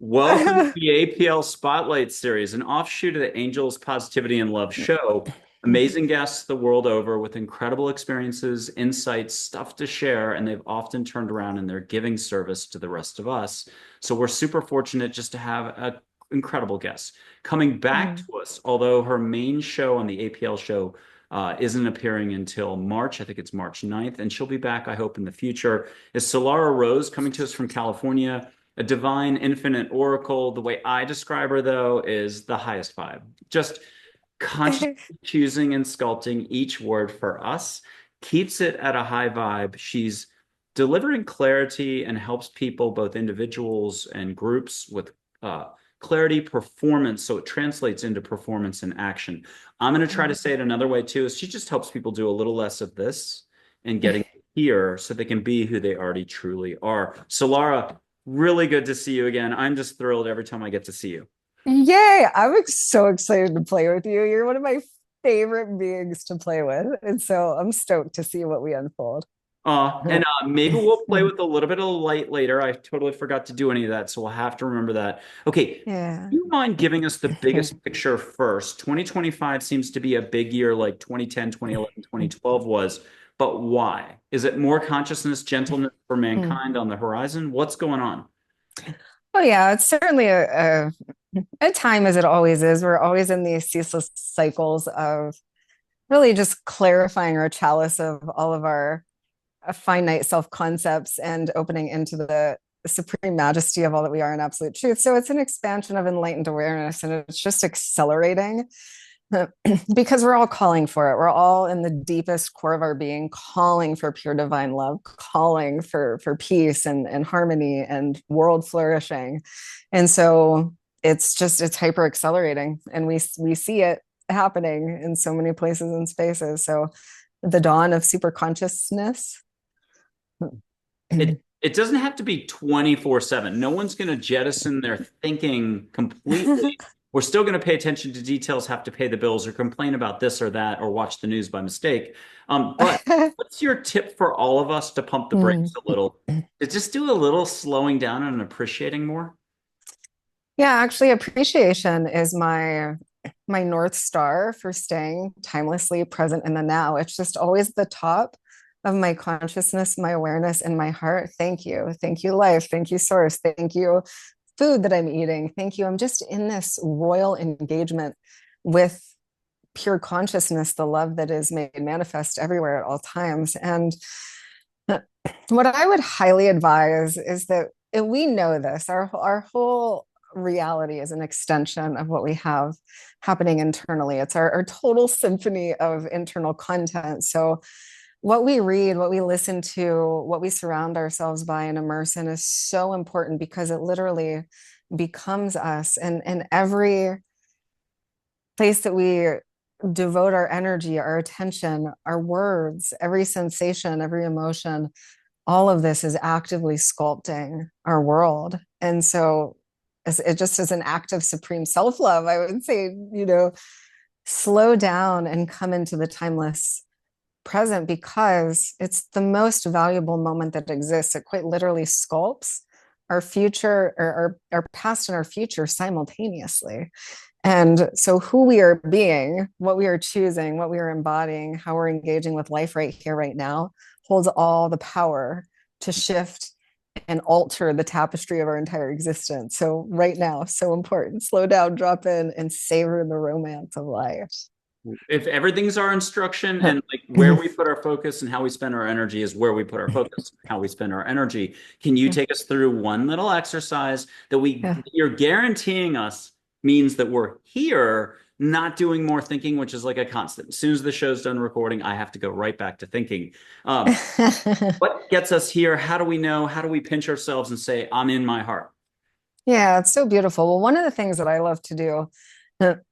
Welcome to the APL Spotlight Series, an offshoot of the Angels Positivity and Love show. Amazing guests the world over with incredible experiences, insights, stuff to share, and they've often turned around in their giving service to the rest of us. So we're super fortunate just to have an incredible guest. Coming back Mm. to us, although her main show on the APL show isn't appearing until March, I think it's March 9th, and she'll be back, I hope, in the future, is Solara Rose coming to us from California, a divine infinite oracle. The way I describe her, though, is the highest vibe. Just consciously choosing and sculpting each word for us keeps it at a high vibe. She's delivering clarity and helps people, both individuals and groups, with clarity, performance. So it translates into performance and action. I'm going to try to say it another way too. Is she just helps people do a little less of this and getting here so they can be who they already truly are. So, Laura, really good to see you again. I'm just thrilled every time I get to see you. Yay! So excited to play with you. You're one of my favorite beings to play with. And so I'm stoked to see what we unfold. And maybe we'll play with a little bit of light later. I totally forgot to do any of that, so we'll have to remember that. Okay, Yeah. do you mind giving us the biggest picture first? 2025 seems to be a big year like 2010, 2011, 2012 was, but why? Is it more consciousness, gentleness for mankind on the horizon? What's going on? Oh yeah, it's certainly a time as it always is. We're always in these ceaseless cycles of really just clarifying our chalice of all of our finite self-concepts and opening into the supreme majesty of all that we are in absolute truth. So it's an expansion of enlightened awareness, and it's just accelerating because we're all calling for it. We're all in the deepest core of our being, calling for pure divine love, calling for peace and harmony and world flourishing. And so it's hyper accelerating, and we see it happening in so many places and spaces. So the dawn of super consciousness. It doesn't have to be 24/7. No one's going to jettison their thinking completely. We're still going to pay attention to details, have to pay the bills, or complain about this or that, or watch the news by mistake. But what's your tip for all of us to pump the brakes a little? To just do a little slowing down and appreciating more? Yeah, actually, appreciation is my North Star for staying timelessly present in the now. It's just always the top of my consciousness, my awareness, and my heart. Thank you. Thank you, life. Thank you, source. Thank you, food that I'm eating. Thank you. I'm just in this royal engagement with pure consciousness, the love that is made manifest everywhere at all times. And what I would highly advise is that we know this, our whole reality is an extension of what we have happening internally. It's our total symphony of internal content. So what we read, what we listen to, what we surround ourselves by and immerse in is so important because it literally becomes us. And every place that we devote our energy, our attention, our words, every sensation, every emotion, all of this is actively sculpting our world. And so it just is an act of supreme self-love. I would say, slow down and come into the timeless present because it's the most valuable moment that exists. It quite literally sculpts our future or our past and our future simultaneously. And so who we are being, what we are choosing, what we are embodying, how we're engaging with life right here, right now, holds all the power to shift and alter the tapestry of our entire existence. So right now, so important. Slow down, drop in, and savor the romance of life. If everything's our instruction and like where we put our focus and how we spend our energy is where we put our focus, how we spend our energy, can you take us through one little exercise that Yeah. you're guaranteeing us means that we're here, not doing more thinking, which is like a constant. As soon as the show's done recording, I have to go right back to thinking. What gets us here? How do we know? How do we pinch ourselves and say, I'm in my heart? Yeah, it's so beautiful. Well, one of the things that I love to do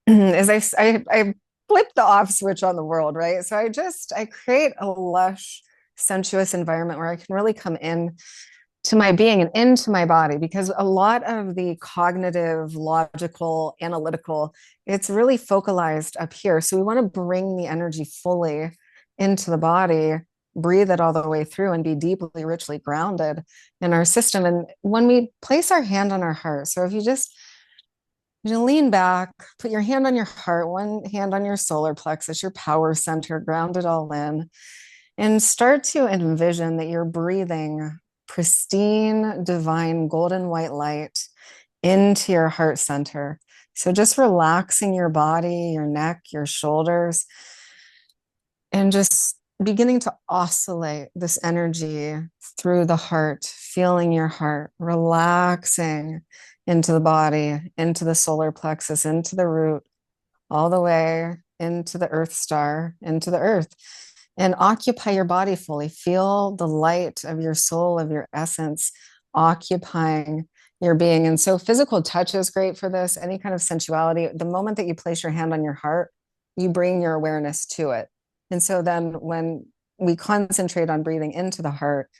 is I flip the off switch on the world, right? So I create a lush, sensuous environment where I can really come in to my being and into my body because a lot of the cognitive, logical, analytical, it's really focalized up here. So we want to bring the energy fully into the body breathe it all the way through and be deeply, richly grounded in our system. And when we place our hand on our heart, so if you just lean back, put your hand on your heart, one hand on your solar plexus, your power center, ground it all in, and start to envision that you're breathing pristine, divine, golden white light into your heart center. So just relaxing your body, your neck, your shoulders, and just beginning to oscillate this energy through the heart, feeling your heart, relaxing into the body, into the solar plexus, into the root, all the way into the earth star, into the earth. And occupy your body fully. Feel the light of your soul, of your essence, occupying your being. And so physical touch is great for this, any kind of sensuality. The moment that you place your hand on your heart, you bring your awareness to it. And so then when we concentrate on breathing into the heart,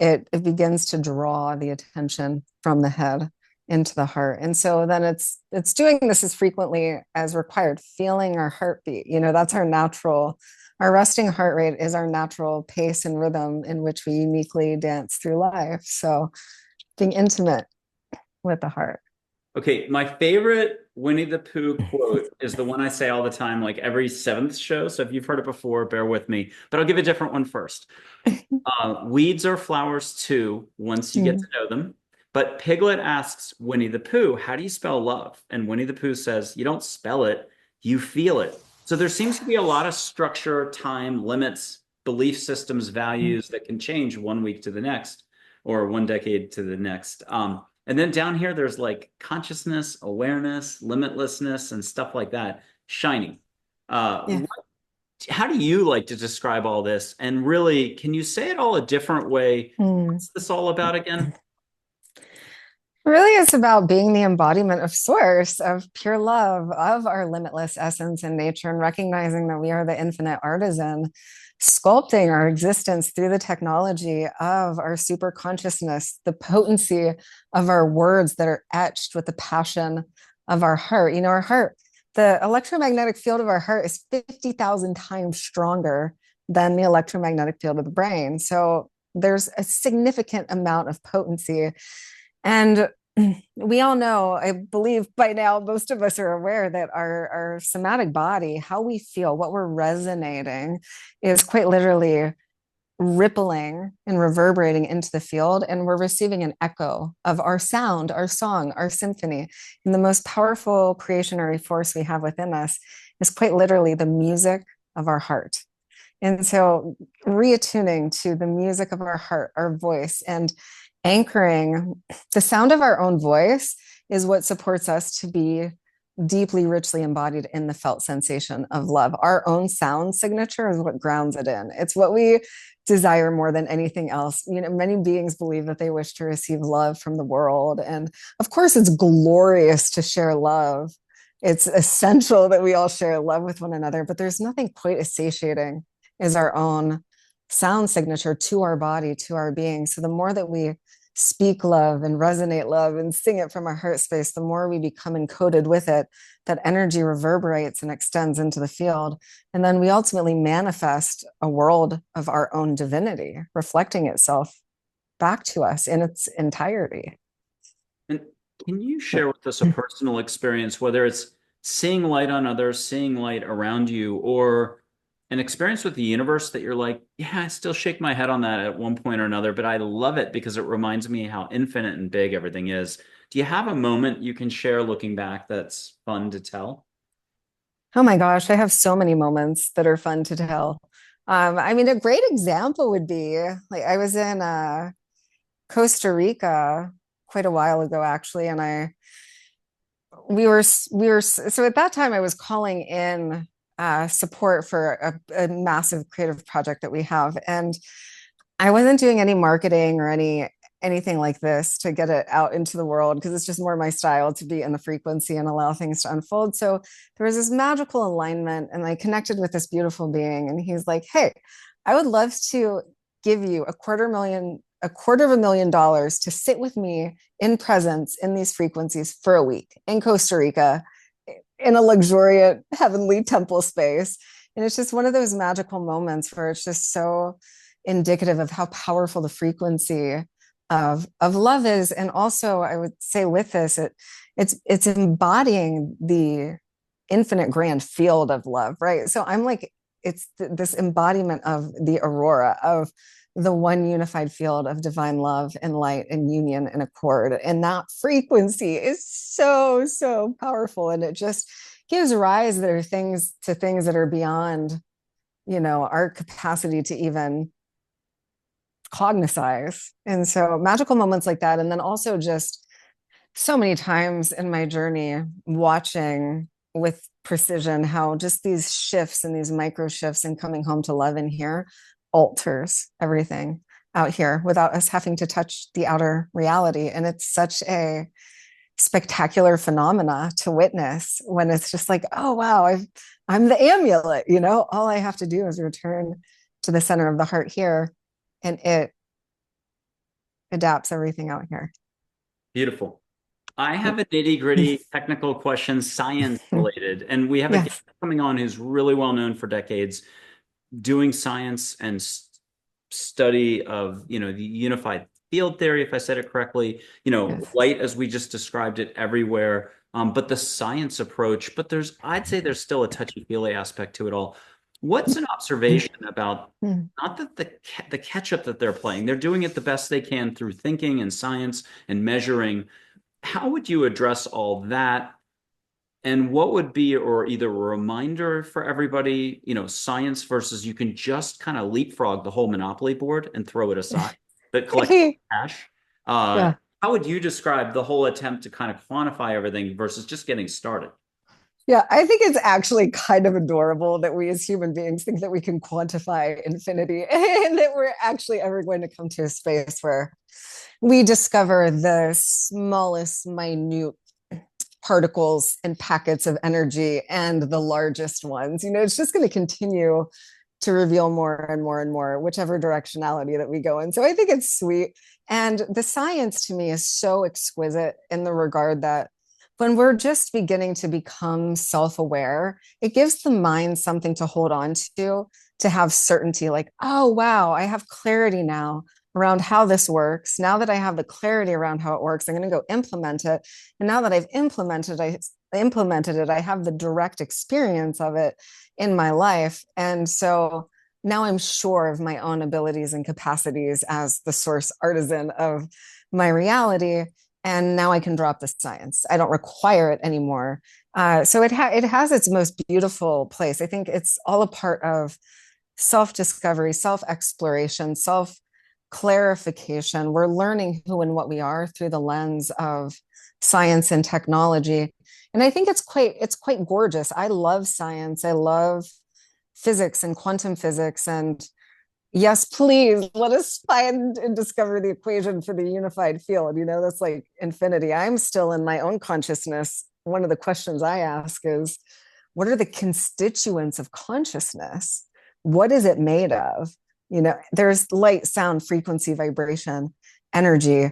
it begins to draw the attention from the head into the heart. And so then it's doing this as frequently as required, feeling our heartbeat. That's our resting heart rate is our natural pace and rhythm in which we uniquely dance through life. So being intimate with the heart. Okay, my favorite Winnie the Pooh quote is the one I say all the time, like every seventh show. So if you've heard it before, bear with me. But I'll give a different one first. Weeds are flowers too, once you get to know them. But Piglet asks Winnie the Pooh, how do you spell love? And Winnie the Pooh says, you don't spell it, you feel it. So there seems to be a lot of structure, time, limits, belief systems, values that can change one week to the next or one decade to the next. And then down here, there's like consciousness, awareness, limitlessness, and stuff like that shining. Yeah. How do you like to describe all this? And really, can you say it all a different way? What's this all about again? Really, it's about being the embodiment of source, of pure love, of our limitless essence in nature, and recognizing that we are the infinite artisan, sculpting our existence through the technology of our super consciousness, the potency of our words that are etched with the passion of our heart. Our heart, the electromagnetic field of our heart is 50,000 times stronger than the electromagnetic field of the brain. So there's a significant amount of potency. And we all know, I believe by now, most of us are aware that our somatic body, how we feel, what we're resonating, is quite literally rippling and reverberating into the field. And we're receiving an echo of our sound, our song, our symphony. And the most powerful creationary force we have within us is quite literally the music of our heart. And so reattuning to the music of our heart, our voice, and anchoring the sound of our own voice is what supports us to be deeply, richly embodied in the felt sensation of love. Our own sound signature is what grounds it in. It's what we desire more than anything else. Many beings believe that they wish to receive love from the world. And of course, it's glorious to share love. It's essential that we all share love with one another, but there's nothing quite as satiating as our own sound signature to our body, to our being. So the more that we speak love and resonate love and sing it from our heart space, the more we become encoded with it, that energy reverberates and extends into the field. And then we ultimately manifest a world of our own divinity, reflecting itself back to us in its entirety. And can you share with us a personal experience, whether it's seeing light on others, seeing light around you, or an experience with the universe that you're like, yeah, I still shake my head on that at one point or another, but I love it because it reminds me how infinite and big everything is. Do you have a moment you can share looking back that's fun to tell? Oh my gosh, I have so many moments that are fun to tell. A great example would be like I was in Costa Rica quite a while ago, actually, and we were so at that time I was calling in support for a massive creative project that we have, and I wasn't doing any marketing or anything like this to get it out into the world because it's just more my style to be in the frequency and allow things to unfold. So there was this magical alignment, and I connected with this beautiful being, and he's like, "Hey, I would love to give you $250,000 to sit with me in presence in these frequencies for a week in Costa Rica in a luxuriant heavenly temple space." And it's just one of those magical moments where it's just so indicative of how powerful the frequency of love is. And also, I would say with this, it's embodying the infinite grand field of love, right? So I'm like, it's this embodiment of the aurora of the one unified field of divine love and light and union and accord. And that frequency is so, so powerful. And it just gives rise to things that are beyond, our capacity to even cognize. And so magical moments like that. And then also just so many times in my journey, watching with precision how just these shifts and these micro shifts and coming home to love in here alters everything out here without us having to touch the outer reality. And it's such a spectacular phenomena to witness when it's just like, oh wow, I'm the amulet, all I have to do is return to the center of the heart here, and it adapts everything out here. Beautiful. I have a nitty-gritty technical question, science related, and we have a guest Yes. coming on who's really well known for decades doing science and study of, the unified field theory, if I said it correctly, Yes. light as we just described it everywhere, but the science approach, but I'd say there's still a touchy-feely aspect to it all. What's an observation about not that the catch-up that they're playing, they're doing it the best they can through thinking and science and measuring. How would you address all that? And what would be, or either a reminder for everybody, science versus you can just kind of leapfrog the whole Monopoly board and throw it aside, but collect cash. Uh, Yeah. how would you describe the whole attempt to kind of quantify everything versus just getting started? Yeah, I think it's actually kind of adorable that we as human beings think that we can quantify infinity and that we're actually ever going to come to a space where we discover the smallest, minute particles and packets of energy and the largest ones. It's just going to continue to reveal more and more and more, whichever directionality that we go in. So I think it's sweet. And the science to me is so exquisite in the regard that when we're just beginning to become self aware, it gives the mind something to hold on to have certainty like, oh, wow, I have clarity now around how this works. Now that I have the clarity around how it works, I'm going to go implement it. And now that I've implemented it, I have the direct experience of it in my life. And so now I'm sure of my own abilities and capacities as the source artisan of my reality. And now I can drop the science. I don't require it anymore. So it has its most beautiful place. I think it's all a part of self-discovery, self-exploration, self-clarification. We're learning who and what we are through the lens of science and technology. And I think it's quite gorgeous. I love science. I love physics and quantum physics. And yes, please let us find and discover the equation for the unified field. That's like infinity. I'm still in my own consciousness. One of the questions I ask is, what are the constituents of consciousness? What is it made of? There's light, sound, frequency, vibration, energy,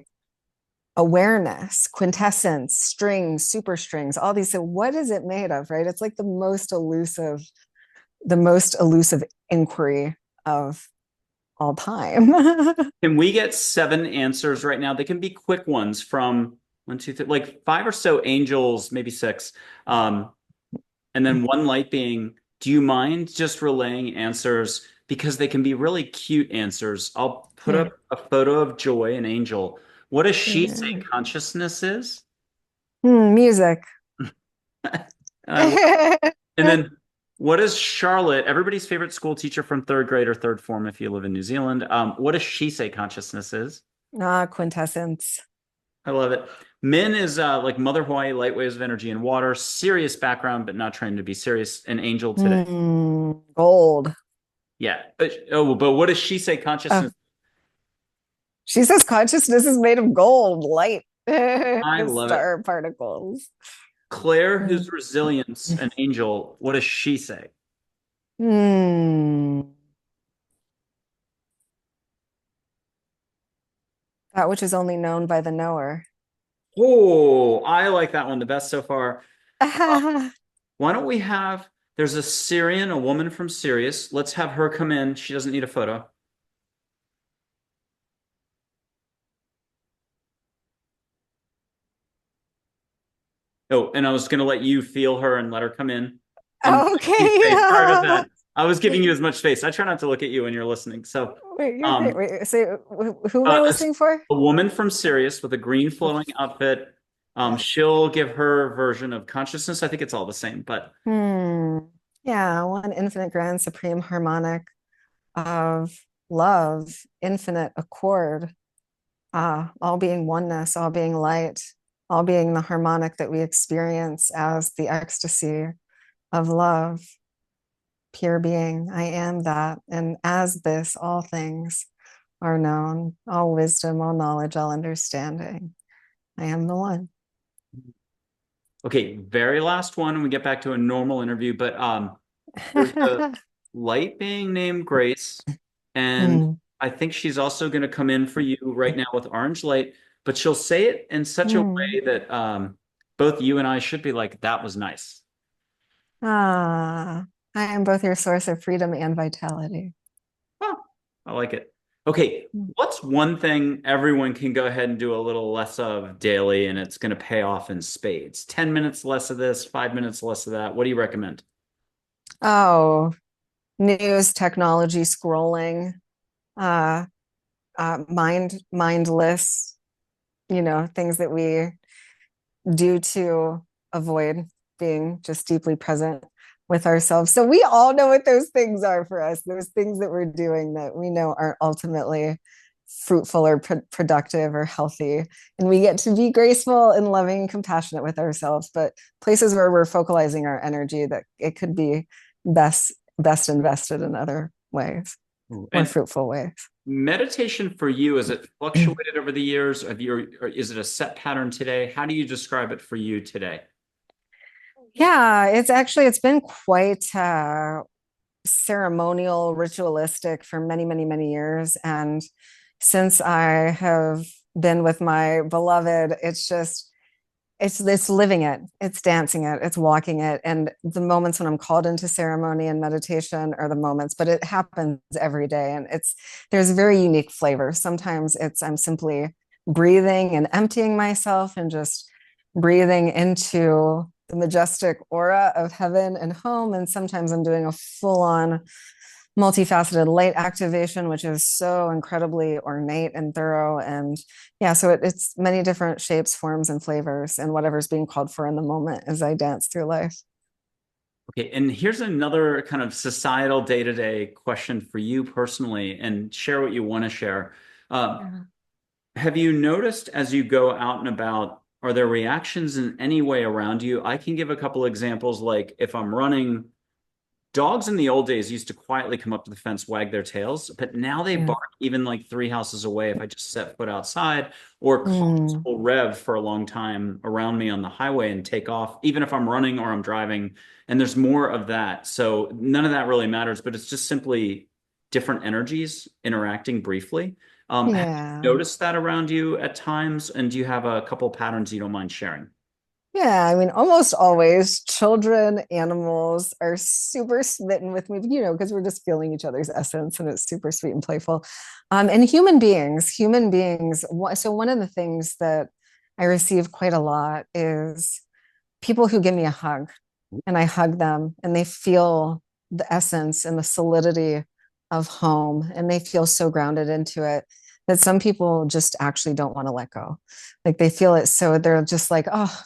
awareness, quintessence, strings, superstrings, all these. So what is it made of, right? It's like the most elusive inquiry of all time. Can we get 7 answers right now? They can be quick ones from one, two, three, like 5 or so angels, maybe 6. And then one light being, do you mind just relaying answers? Because they can be really cute answers. I'll put up a photo of Joy, an angel. What does she say consciousness is? Music. And I love, and then what is Charlotte, everybody's favorite school teacher from third grade or third form if you live in New Zealand? What does she say consciousness is? Quintessence. I love it. Min is like Mother Hawaii, light waves of energy and water, serious background, but not trying to be serious. An angel today. Gold. Yeah. Oh, but what does she say Oh, consciousness? she says consciousness is made of gold, light, I love it. star particles. Claire, who's resilience, an angel, what does she say? Hmm. That which is only known by the knower. Oh, I like that one the best so far. Why don't we there's a Syrian, a woman from Sirius. Let's have her come in. She doesn't need a photo. Oh, and I was going to let you feel her and let her come in and you Okay. say, sorry about that. I was giving you as much space. I try not to look at you when you're listening. So, Wait, you're great. um, Wait, so who am I a, listening for? a woman from Sirius with a green flowing outfit. Yes. She'll give her version of consciousness. I think it's all the same, but Hmm. Yeah, one infinite grand supreme harmonic of love, infinite accord, all being oneness, all being light, all being the harmonic that we experience as the ecstasy of love, pure being. I am that. And as this, all things are known, all wisdom, all knowledge, all understanding. I am the one. okay, very last one, and we get back to a normal interview. But there's a light being named Grace, and Hmm. I think she's also going to come in for you right now with orange light, but she'll say it in such a Hmm. way that both you and I should be like, that was nice. Ah, I am both your source of freedom and vitality. Oh, I like it. Okay, what's one thing everyone can go ahead and do a little less of daily and it's going to pay off in spades? 10 minutes less of this, 5 minutes less of that. What do you recommend? Oh, news, technology, scrolling, uh, mindless, things that we do to avoid being just deeply present with ourselves. So we all know what those things are for us, those things that we're doing that we know aren't ultimately fruitful or productive or healthy. And we get to be graceful and loving and compassionate with ourselves, but places where we're focalizing our energy that it could be best invested in other ways, more And fruitful ways. meditation for you, has it fluctuated over the years? Have you, or is it a set pattern today? How do you describe it for you today? Yeah, it's been quite ceremonial, ritualistic for many, many, many years. And since I have been with my beloved, it's living it, it's dancing it, it's walking it. And the moments when I'm called into ceremony and meditation are the moments, but it happens every day. And there's very unique flavor. Sometimes I'm simply breathing and emptying myself and just breathing into the majestic aura of heaven and home. And sometimes I'm doing a full on multifaceted light activation, which is so incredibly ornate and thorough. And yeah, so it's many different shapes, forms, and flavors, and whatever's being called for in the moment as I dance through life. Okay, and here's another kind of societal day-to-day question for you personally, and share what you want to share. Uh, Yeah. have you noticed as you go out and about, are there reactions in any way around you? I can give a couple examples, like if I'm running. Dogs in the old days used to quietly come up to the fence, wag their tails, but now they Yeah. bark even like 3 houses away if I just set foot outside, or cars Mm. will rev for a long time around me on the highway and take off, even if I'm running or I'm driving. And there's more of that. So none of that really matters, but it's just simply different energies interacting briefly. Have you Yeah. noticed that around you at times? And do you have a couple patterns you don't mind sharing? Yeah, I mean, almost always children, animals are super smitten with me, because we're just feeling each other's essence and it's super sweet and playful. And human beings. So one of the things that I receive quite a lot is people who give me a hug and I hug them and they feel the essence and the solidity of home and they feel so grounded into it that some people just actually don't want to let go. Like they feel it so they're just like, oh,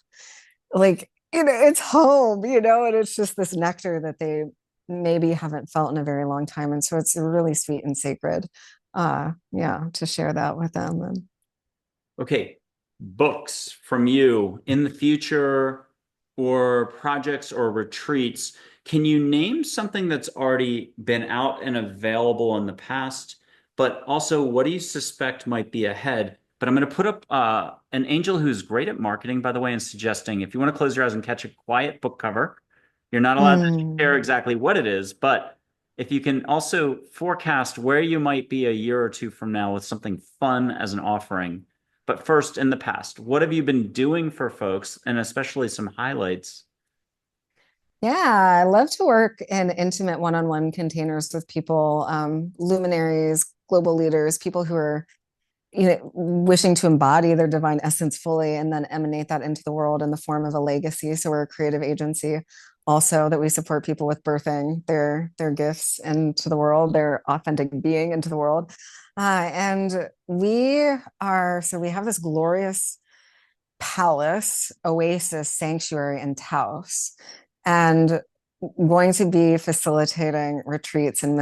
like it's home, and it's just this nectar that they maybe haven't felt in a very long time, and so it's really sweet and sacred, yeah, to share that with them. And Okay, books from you in the future or projects or retreats. Can you name something that's already been out and available in the past? But also, what do you suspect might be ahead? But I'm going to put up an angel who's great at marketing, by the way, and suggesting if you want to close your eyes and catch a quiet book cover, you're not allowed to share mm, exactly what it is, but if you can also forecast where you might be a year or two from now with something fun as an offering. But first, in the past, what have you been doing for folks, and especially some highlights? yeah, I love to work in intimate one-on-one containers with people, luminaries, global leaders, people who are wishing to embody their divine essence fully and then emanate that into the world in the form of a legacy. So we're a creative agency also that we support people with birthing their gifts into the world, their authentic being into the world. And we have this glorious palace, oasis, sanctuary in Taos, and going to be facilitating retreats and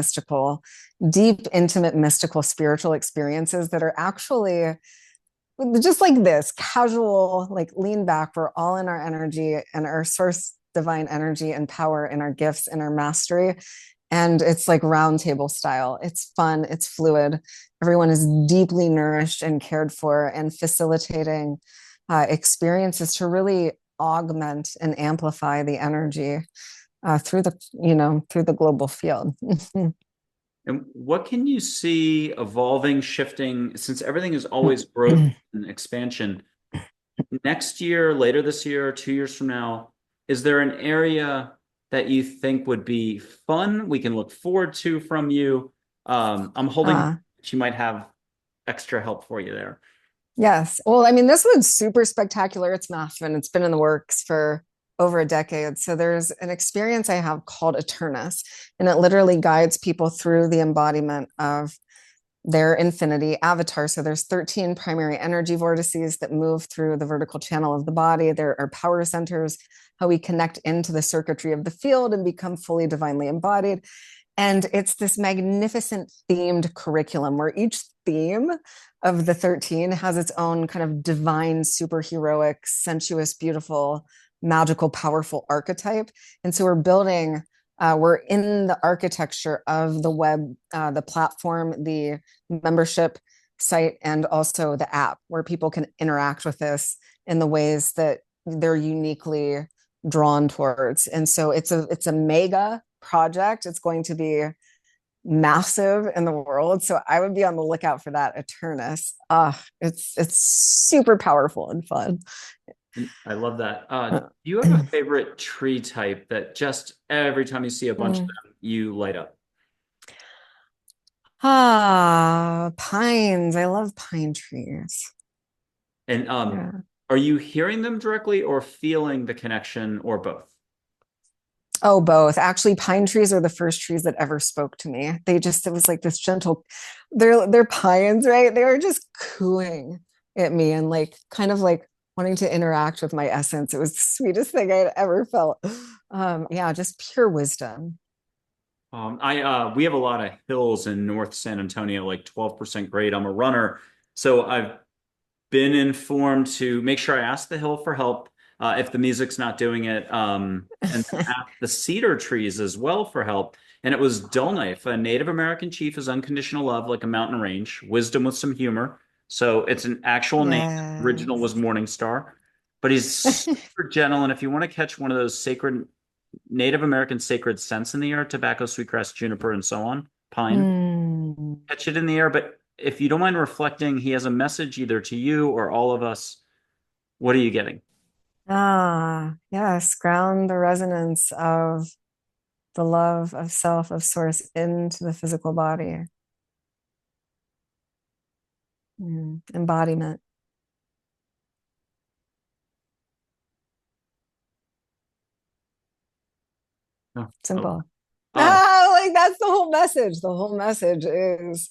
deep, intimate, mystical, spiritual experiences that are actually just like this casual, like lean back. We're all in our energy and our source divine energy and power and our gifts and our mastery. And it's like round table style. It's fun, it's fluid. Everyone is deeply nourished and cared for, and facilitating experiences to really augment and amplify the energy through the global field. And what can you see evolving, shifting, since everything is always growth and expansion? Next year, later this year, 2 years from now, is there an area that you think would be fun, we can look forward to from you? I'm holding she might have extra help for you there. Yes. Well, I mean, this one's super spectacular. It's massive and it's been in the works for over a decade. So there's an experience I have called Eternus, and it literally guides people through the embodiment of their infinity avatar. So there's 13 primary energy vortices that move through the vertical channel of the body. There are power centers, how we connect into the circuitry of the field and become fully divinely embodied. And it's this magnificent themed curriculum where each theme of the 13 has its own kind of divine, superheroic, sensuous, beautiful, magical, powerful archetype. And so we're in the architecture of the web, the platform, the membership site, and also the app where people can interact with this in the ways that they're uniquely drawn towards. And so it's a mega project. It's going to be massive in the world. So I would be on the lookout for that Eternus. It's super powerful and fun. I love that. Do you have a favorite tree type that just every time you see a bunch of them, you light up? Pines. I love pine trees. And Yeah. are you hearing them directly or feeling the connection or both? Oh, both. Actually, pine trees are the first trees that ever spoke to me. It was like this gentle, they're pines, right? They were just cooing at me and like kind of like wanting to interact with my essence. It was the sweetest thing I'd ever felt. Yeah, just pure wisdom. We have a lot of hills in North San Antonio, like 12% grade. I'm a runner, so I've been informed to make sure I ask the hill for help if the music's not doing it, and ask the cedar trees as well for help. And it was Dull Knife, a Native American chief, is unconditional love, like a mountain range, wisdom with some humor. So it's an actual name. Original was Yes. Morningstar, but he's super gentle. And if you want to catch one of those sacred Native American sacred scents in the air, tobacco, sweetgrass, juniper, and so on, pine, Mm. catch it in the air. But if you don't mind reflecting, he has a message either to you or all of us. What are you getting? Yes. Ground the resonance of the love of self, of source into the physical body. Embodiment. Oh, Simple. oh, Like that's the whole message. The whole message is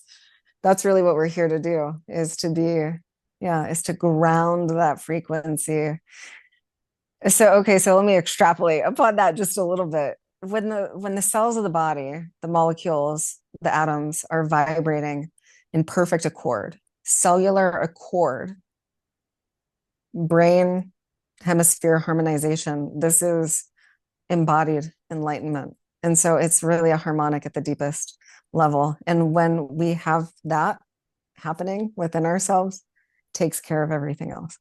that's really what we're here to do, is to be, yeah, is to ground that frequency. So, okay, so let me extrapolate upon that just a little bit. When the cells of the body, the molecules, the atoms are vibrating in perfect accord, cellular accord, brain hemisphere harmonization, this is embodied enlightenment. And so it's really a harmonic at the deepest level. And when we have that happening within ourselves, takes care of everything else.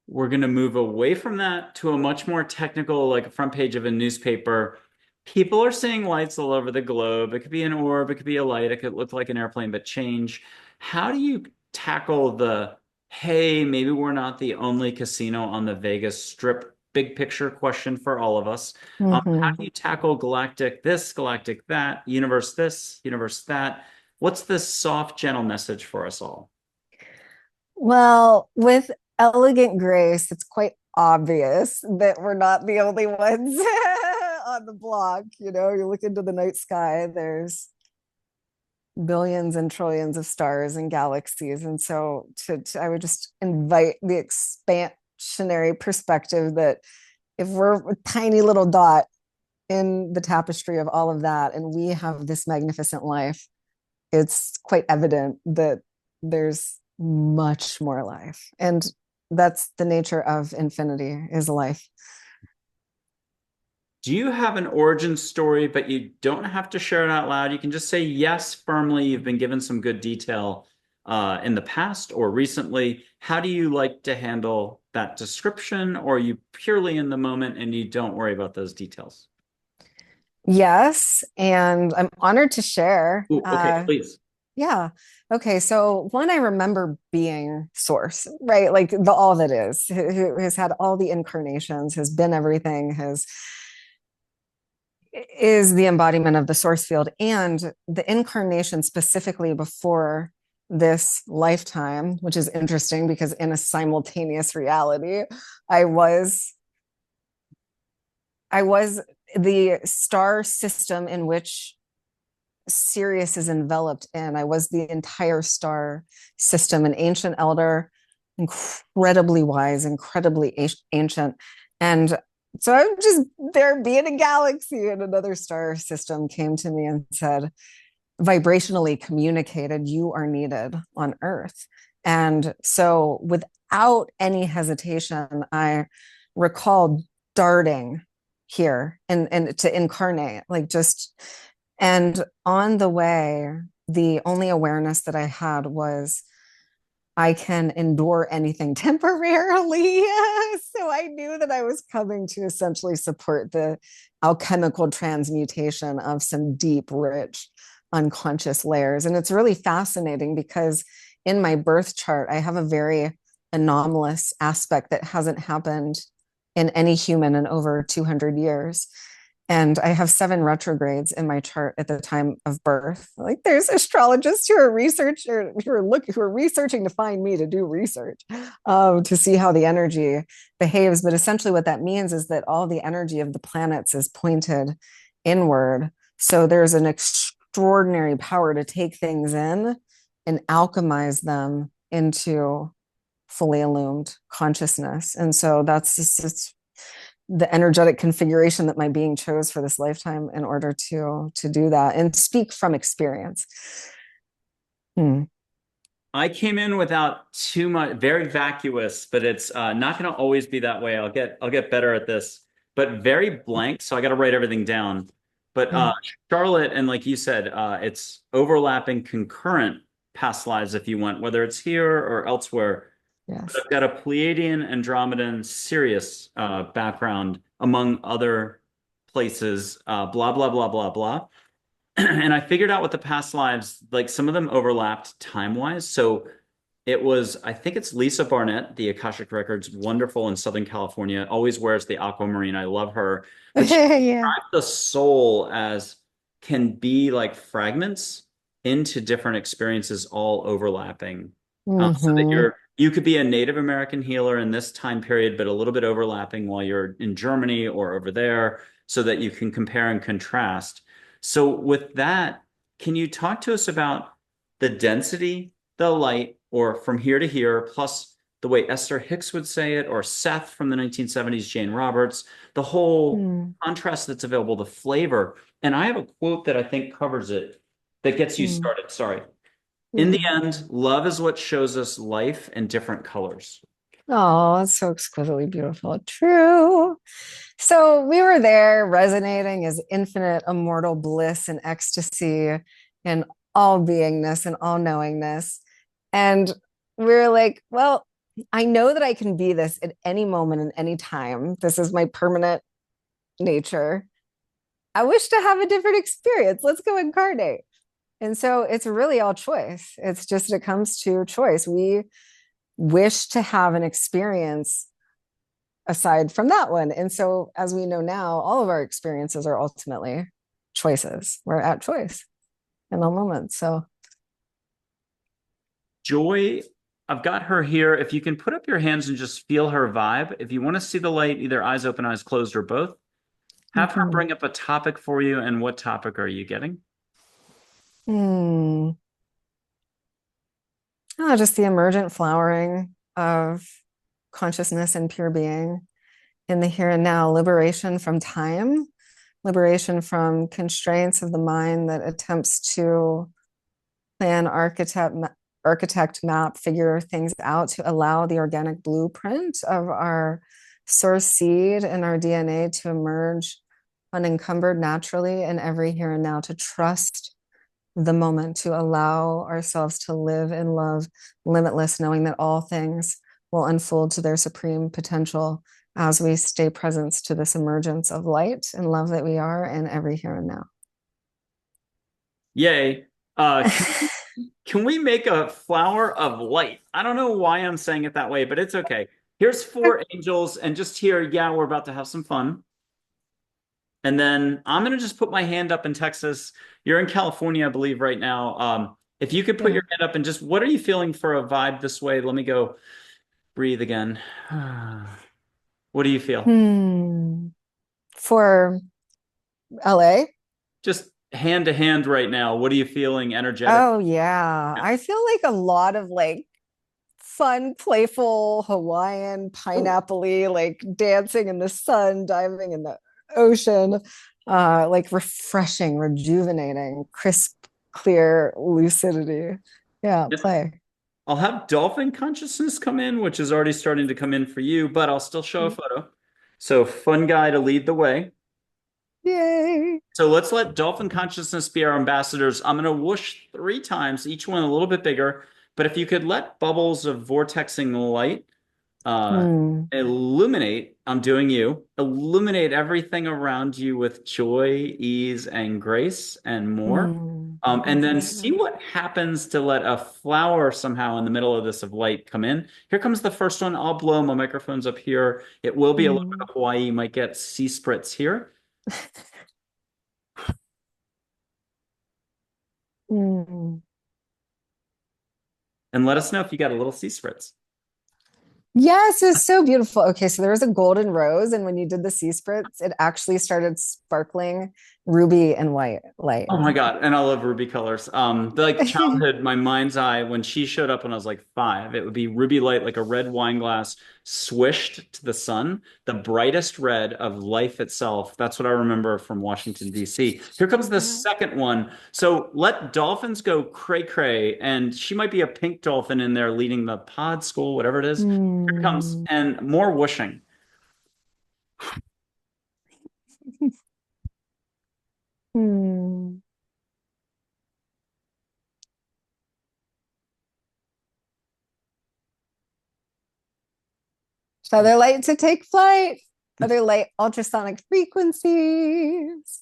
we're going to move away from that to a much more technical, like a front page of a newspaper. People are seeing lights all over the globe. It could be an orb, it could be a light, it could look like an airplane, but change. How do you tackle the, hey, maybe we're not the only casino on the Vegas Strip, big picture question for all of us? How Mm-hmm. do you tackle galactic this, galactic that, universe this, universe that? What's this soft, gentle message for us all? Well, with elegant grace, it's quite obvious that we're not the only ones on the block. You know, you look into the night sky, there's billions and trillions of stars and galaxies. And so I would just invite the expansionary perspective that if we're a tiny little dot in the tapestry of all of that, and we have this magnificent life, it's quite evident that there's much more life. And that's the nature of infinity, is life. Do you have an origin story, but you don't have to share it out loud? You can just say yes firmly. You've been given some good detail in the past or recently. How do you like to handle that description? Or are you purely in the moment and you don't worry about those details? Yes, and I'm honored to share. Ooh, okay, please. Yeah. Okay. So one, I remember being source, right? Like the all that is, who has had all the incarnations, has been everything, has is the embodiment of the source field. And the incarnation specifically before this lifetime, which is interesting because in a simultaneous reality, I was I was the star system in which Sirius is enveloped in. I was the entire star system, an ancient elder, incredibly wise, incredibly ancient. And so I'm just there being a galaxy, and another star system came to me and said, vibrationally communicated, you are needed on Earth. And so without any hesitation, I recall darting here and to incarnate, like just, and on the way, the only awareness that I had was I can endure anything temporarily. So I knew that I was coming to essentially support the alchemical transmutation of some deep, rich, unconscious layers. And it's really fascinating because in my birth chart, I have a very anomalous aspect that hasn't happened in any human in over 200 years. And I have 7 retrogrades in my chart at the time of birth. Like there's astrologists who are who are researching to find me to do research, to see how the energy behaves. But essentially, what that means is that all the energy of the planets is pointed inward. So there's an extraordinary power to take things in and alchemize them into fully illumined consciousness. And so that's just it's the energetic configuration that my being chose for this lifetime in order to do that and speak from experience. Hmm. I came in without too much, very vacuous, but it's not going to always be that way. I'll get better at this, but very blank. So I got to write everything down. But Hmm. Charlotte, and like you said, it's overlapping concurrent past lives if you want, whether it's here or elsewhere. But Yes. I've got a Pleiadian, Andromedan, Sirius background among other places. Blah blah blah blah blah. And I figured out what the past lives, like some of them overlapped time-wise. So it was, I think it's Lisa Barnett, the Akashic Records, wonderful in Southern California, always wears the aquamarine. I love her. But she Yeah. described the soul as can be like fragments into different experiences all overlapping. So that Mm-hmm. you could be a Native American healer in this time period, but a little bit overlapping while you're in Germany or over there, so that you can compare and contrast. So with that, can you talk to us about the density, the light, or from here to here, plus the way Esther Hicks would say it, or Seth from the 1970s, Jane Roberts, the whole Mm-hmm. contrast that's available, the flavor. And I have a quote that I think covers it that gets you started. Sorry. In the end, love is what shows us life in different colors. Oh, it's so exquisitely beautiful. True. So we were there resonating as infinite, immortal bliss and ecstasy and all beingness and all knowingness. And we were like, well, I know that I can be this at any moment and any time. This is my permanent nature. I wish to have a different experience. Let's go incarnate. And so it's really all choice. It's just, it comes to choice. We wish to have an experience aside from that one. And so, as we know now, all of our experiences are ultimately choices. We're at choice in all moments. So, Joy, I've got her here. If you can put up your hands and just feel her vibe. If you want to see the light, either eyes open, eyes closed, or both, have her Mhm. bring up a topic for you. And what topic are you getting? Hmm. Oh, just the emergent flowering of consciousness and pure being in the here and now, liberation from time, liberation from constraints of the mind that attempts to plan, architect, map, figure things out to allow the organic blueprint of our source seed and our DNA to emerge unencumbered naturally in every here and now, to trust the moment, to allow ourselves to live in love, limitless, knowing that all things will unfold to their supreme potential as we stay present to this emergence of light and love that we are in every here and now. Yay. Can we make a flower of light? I don't know why I'm saying it that way, but it's okay. Here's four angels, and just here, yeah, we're about to have some fun. And then I'm gonna just put my hand up in Texas. You're in California, I believe, right now. If you could put Yeah. your hand up and just what are you feeling for a vibe this way? Let me go breathe again. What do you feel? Hmm. For LA? Just hand to hand right now. What are you feeling energetic? Oh yeah. I feel like a lot of like fun, playful Hawaiian, pineapple-y, like dancing in the sun, diving in the ocean, like refreshing, rejuvenating, crisp, clear lucidity. Yeah, Yeah. play. I'll have dolphin consciousness come in, which is already starting to come in for you, but I'll still show a photo. So, fun guy to lead the way. Yay. So, let's let dolphin consciousness be our ambassadors. I'm going to whoosh 3 times, each one a little bit bigger. But if you could let bubbles of vortexing light uh, Hmm. illuminate, I'm doing you, illuminate everything around you with joy, ease, and grace, and more. Hmm. And then see what happens to let a flower somehow in the middle of this of light come in. Here comes the first one. I'll blow. My microphone's up here. It will be a little bit Hmm. of Hawaii. You might get sea spritz here. Hmm. And let us know if you got a little sea spritz. Yes, it's so beautiful. Okay, so there was a golden rose, and when you did the sea spritz, it actually started sparkling ruby and white light. Oh my God. And I love ruby colors. Like childhood, my mind's eye, when she showed up when I was like 5, it would be ruby light, like a red wine glass swished to the sun, the brightest red of life itself. That's what I remember from Washington, D.C. Here comes the second one. So let dolphins go cray cray. And she might be a pink dolphin in there leading the pod school, whatever it is. Here it comes. Hmm. And more whooshing. Hmm. Other light to take flight. Other light ultrasonic frequencies.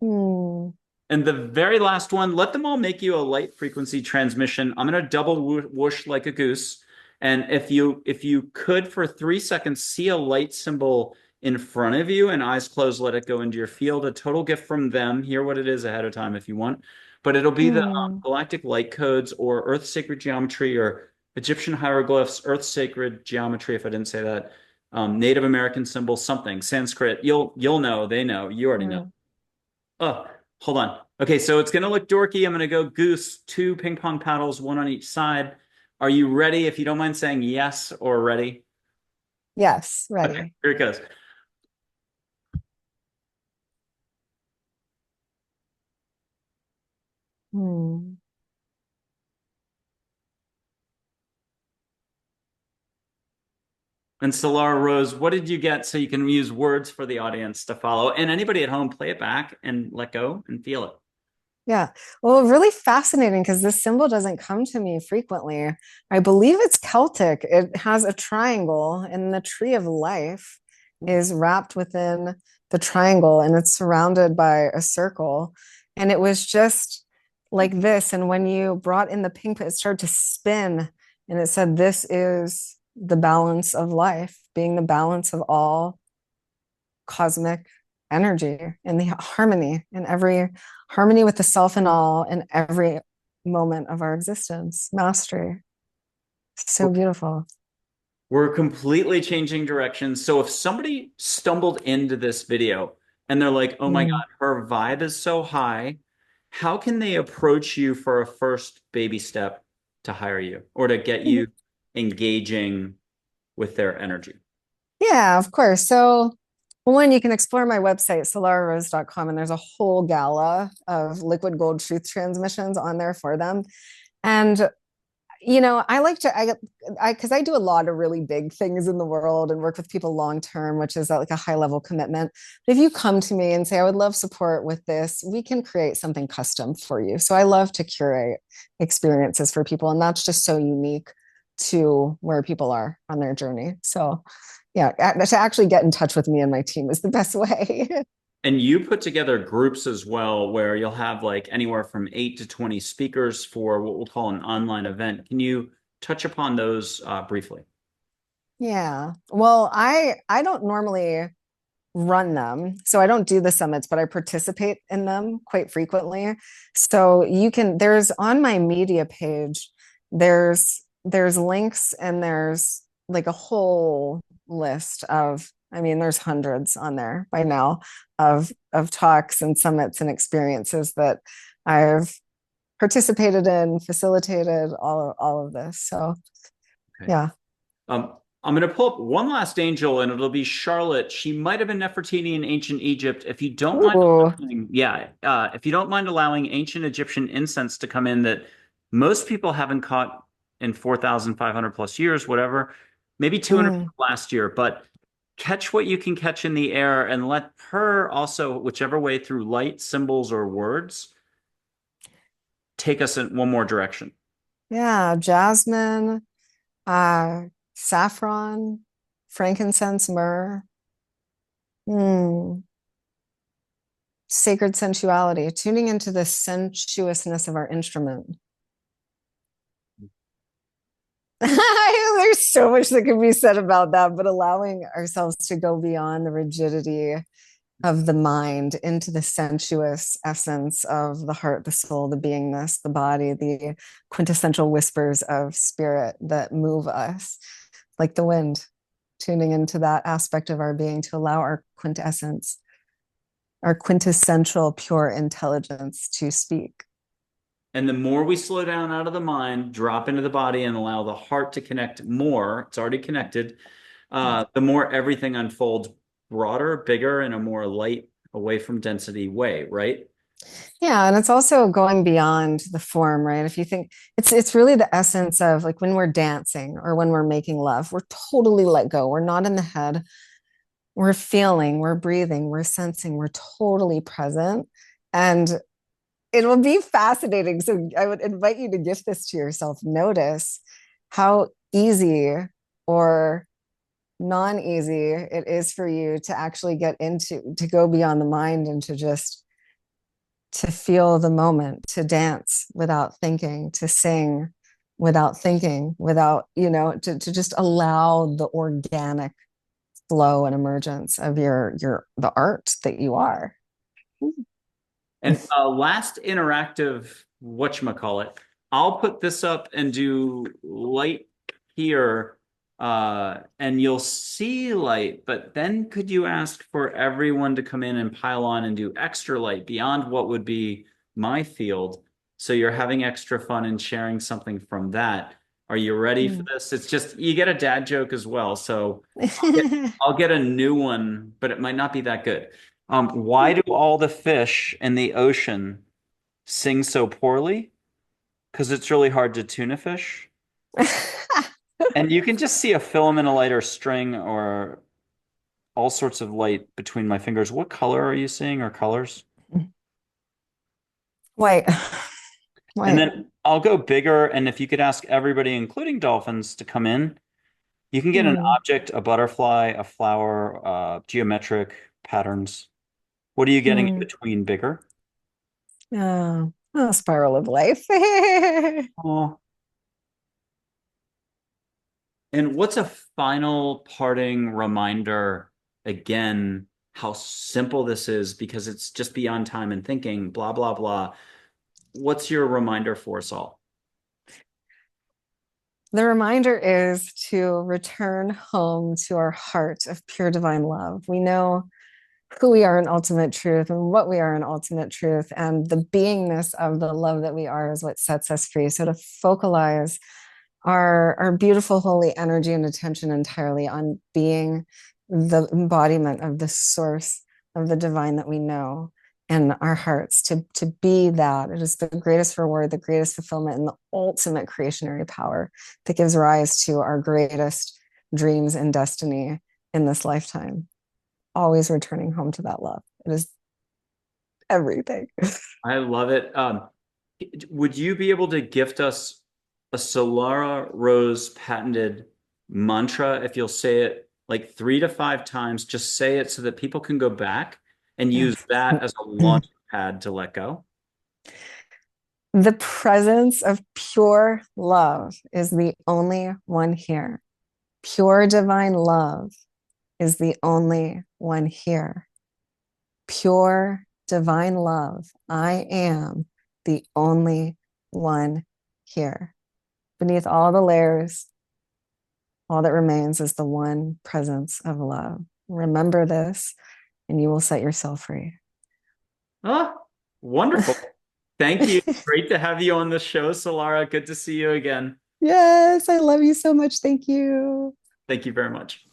Hmm. And the very last one, let them all make you a light frequency transmission. I'm going to double whoosh like a goose. And if you could for 3 seconds see a light symbol in front of you and eyes closed, let it go into your field. A total gift from them. Hear what it is ahead of time if you want. But it'll be the Hmm. galactic light codes or Earth sacred geometry or Egyptian hieroglyphs, Earth sacred geometry, if I didn't say that. Native American symbols, something. Sanskrit. You'll know. They know. You already know. Hmm. Oh, hold on. Okay, so it's gonna look dorky. I'm gonna go goose, 2 ping pong paddles, one on each side. Are you ready? If you don't mind saying yes or ready. Yes, Okay, ready. here it goes. Hmm. And Solara Rose, what did you get so you can use words for the audience to follow? And anybody at home, play it back and let go and feel it. Yeah. Well, really fascinating because this symbol doesn't come to me frequently. I believe it's Celtic. It has a triangle, and the tree of life is wrapped within the triangle and it's surrounded by a circle. And it was just like this. And when you brought in the pink, it started to spin and it said, "This is the balance of life, being the balance of all cosmic energy and the harmony in every harmony with the self and all in every moment of our existence. Mastery." So beautiful. We're completely changing directions. So if somebody stumbled into this video and they're like, oh my Mm. God, her vibe is so high, how can they approach you for a first baby step to hire you or to get you engaging with their energy? Yeah, of course. So, one, you can explore my website, solararose.com, and there's a whole gala of liquid gold truth transmissions on there for them. And I like to, because I do a lot of really big things in the world and work with people long term, which is like a high level commitment. But if you come to me and say, I would love support with this, we can create something custom for you. So I love to curate experiences for people. And that's just so unique to where people are on their journey. So, yeah, to actually get in touch with me and my team is the best way. And you put together groups as well where you'll have like anywhere from 8 to 20 speakers for what we'll call an online event. Can you touch upon those briefly? Yeah. Well, I don't normally run them. So I don't do the summits, but I participate in them quite frequently. So there's on my media page, there's links and there's like a whole list of, I mean, there's hundreds on there by now of talks and summits and experiences that I've participated in, facilitated all of this. So Okay. yeah. I'm going to pull up one last angel, and it'll be Charlotte. She might have been Nefertiti in ancient Egypt. If you don't mind Ooh. allowing, yeah, if you don't mind allowing ancient Egyptian incense to come in that most people haven't caught in 4,500 plus years, whatever, maybe 200 Mm. last year, but catch what you can catch in the air and let her also, whichever way through light, symbols, or words, take us in one more direction. Yeah, jasmine, uh, saffron, frankincense, myrrh, mm, sacred sensuality, tuning into the sensuousness of our instrument. There's so much that can be said about that, but allowing ourselves to go beyond the rigidity of the mind into the sensuous essence of the heart, the soul, the beingness, the body, the quintessential whispers of spirit that move us like the wind, tuning into that aspect of our being to allow our quintessence, our quintessential pure intelligence to speak. And the more we slow down out of the mind, drop into the body, and allow the heart to connect more, it's already connected, the more everything unfolds broader, bigger, in a more light, away from density way, right? Yeah, and it's also going beyond the form, right? If you think it's really the essence of like when we're dancing or when we're making love, we're totally let go. We're not in the head. We're feeling, we're breathing, we're sensing, we're totally present. And it will be fascinating. So I would invite you to gift this to yourself. Notice how easy or non-easy it is for you to actually get into to go beyond the mind and to just to feel the moment, to dance without thinking, to sing without thinking, without, to just allow the organic flow and emergence of the art that you are. And last interactive, whatchamacallit, I'll put this up and do light here, and you'll see light, but then could you ask for everyone to come in and pile on and do extra light beyond what would be my field? So you're having extra fun and sharing something from that. Are you ready for this? It's just, you get a dad joke as well. So I'll get a new one, but it might not be that good. Why do all the fish in the ocean sing so poorly? Because it's really hard to tuna fish. And you can just see a filament, a light, or string, or all sorts of light between my fingers. What color are you seeing, or colors? White, And white. then I'll go bigger. And if you could ask everybody, including dolphins, to come in, you can get an Hmm. object, a butterfly, a flower, geometric patterns. What are you getting in Hmm. between bigger? Oh, spiral of life. Oh. And what's a final parting reminder again, how simple this is because it's just beyond time and thinking, blah, blah, blah. What's your reminder for us all? The reminder is to return home to our heart of pure divine love. We know who we are in ultimate truth and what we are in ultimate truth. And the beingness of the love that we are is what sets us free. So to focalize our beautiful holy energy and attention entirely on being the embodiment of the source of the divine that we know in our hearts, to be that. It is the greatest reward, the greatest fulfillment, and the ultimate creationary power that gives rise to our greatest dreams and destiny in this lifetime. Always returning home to that love. It is everything. I love it. Would you be able to gift us a Solara Rose patented mantra if you'll say it like 3 to 5 times? Just say it so that people can go back and use Yes. that as a launch pad to let go. The presence of pure love is the only one here. Pure divine love is the only one here. Pure divine love. I am the only one here. Beneath all the layers, all that remains is the one presence of love. Remember this, and you will set yourself free. Ah, wonderful. Thank you. Great to have you on the show, Solara. Good to see you again. Yes, I love you so much. Thank you. Thank you very much.